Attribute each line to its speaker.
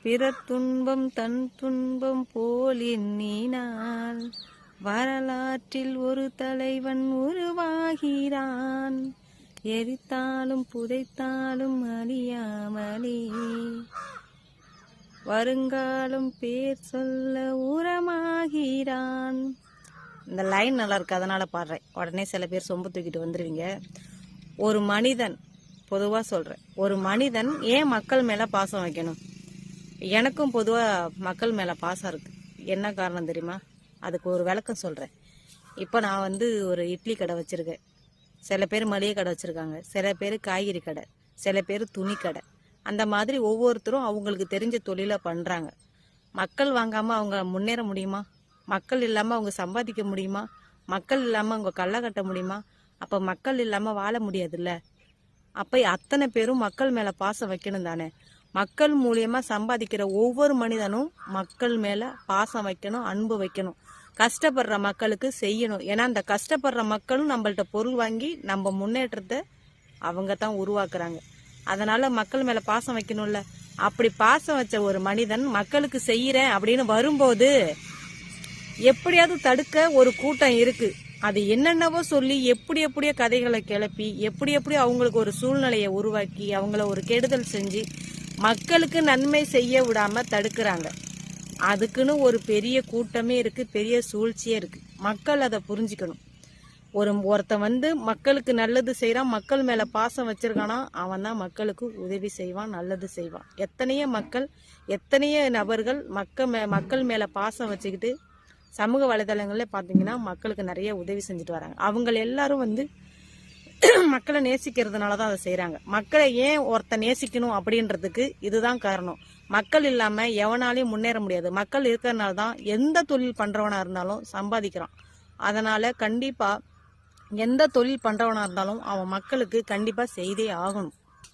Speaker 1: பிறர் துன்பம் தன் துன்பம் போல் எண்ணினான் வரலாற்றில் ஒரு தலைவன் உருவாகிறான். எரித்தாலும் புதைத்தாலும் அழியாமலே வருங்காலம் பேர் சொல்ல உரமாகிறான். இந்த லைன் நல்லா இருக்கு, அதனால பாடுறேன். உடனே சில பேர் சொம்பு தூக்கிட்டு வந்துடுவீங்க. ஒரு மனிதன், பொதுவாக சொல்கிறேன், ஒரு மனிதன் ஏன் மக்கள் மேலே பாசம் வைக்கணும்? எனக்கும் பொதுவாக மக்கள் மேலே பாசம் இருக்குது. என்ன காரணம் தெரியுமா? அதுக்கு ஒரு விளக்கம் சொல்கிறேன். இப்போ நான் ஒரு இட்லி கடை வச்சுருக்கேன். சில பேர் மளிகை கடை வச்சுருக்காங்க, சில பேர் காய்கறி கடை, சில பேர் துணி கடை. அந்த மாதிரி ஒவ்வொருத்தரும் அவங்களுக்கு தெரிஞ்ச தொழிலை பண்ணுறாங்க. மக்கள் வாங்காமல் அவங்க முன்னேற முடியுமா? மக்கள் இல்லாமல் அவங்க சம்பாதிக்க முடியுமா? மக்கள் இல்லாமல் அவங்க கள்ள கட்ட முடியுமா? அப்போ மக்கள் இல்லாமல் வாழ முடியாதுல்ல. அப்போ அத்தனை பேரும் மக்கள் மேலே பாசம் வைக்கணும் தானே. மக்கள் மூலியமாக சம்பாதிக்கிற ஒவ்வொரு மனிதனும் மக்கள் மேலே பாசம் வைக்கணும், அன்பு வைக்கணும். கஷ்டப்படுற மக்களுக்கு செய்யணும். ஏன்னா அந்த கஷ்டப்படுற மக்களும் நம்மள்ட்ட பொருள் வாங்கி நம்ம முன்னேற்றத்தை அவங்க தான் உருவாக்குறாங்க. அதனால மக்கள் மேலே பாசம் வைக்கணும்ல. அப்படி பாசம் வச்ச ஒரு மனிதன் மக்களுக்கு செய்கிறேன் அப்படின்னு வரும்போது எப்படியாவது தடுக்க ஒரு கூட்டம் இருக்கு. அது என்னென்னவோ சொல்லி எப்படியோ கதைகளை கிளப்பி எப்படியோ அவங்களுக்கு ஒரு சூழ்நிலையை உருவாக்கி அவங்கள ஒரு கெடுதல் செஞ்சு மக்களுக்கு நன்மை செய்ய விடாம தடுக்கிறாங்க. அதுக்குன்னு ஒரு பெரிய கூட்டமே இருக்கு, பெரிய சூழ்ச்சியே இருக்கு. மக்கள் அதை புரிஞ்சுக்கணும். ஒருத்தன் மக்களுக்கு நல்லது செய்யறான், மக்கள் மேல பாசம் வச்சிருக்கானா, அவன் தான் மக்களுக்கு உதவி செய்வான், நல்லது செய்வான். எத்தனையோ நபர்கள் மக்கள் மேல பாசம் வச்சுக்கிட்டு சமூக வலைதளங்கள்ல பாத்தீங்கன்னா மக்களுக்கு நிறைய உதவி செஞ்சுட்டு வராங்க. அவங்க எல்லாரும் மக்களை நேசிக்கிறதுனாலதான் அதை செய்யறாங்க. மக்களை ஏன் ஒருத்தன் நேசிக்கணும் அப்படின்றதுக்கு இதுதான் காரணம். மக்கள் இல்லாம எவனாலையும் முன்னேற முடியாது. மக்கள் இருக்கிறதுனால தான் எந்த தொழில் பண்றவனா இருந்தாலும் சம்பாதிக்கிறான். அதனால கண்டிப்பா எந்த தொழில் பண்றவனா இருந்தாலும் அவன் மக்களுக்கு கண்டிப்பா செய்தே ஆகணும்.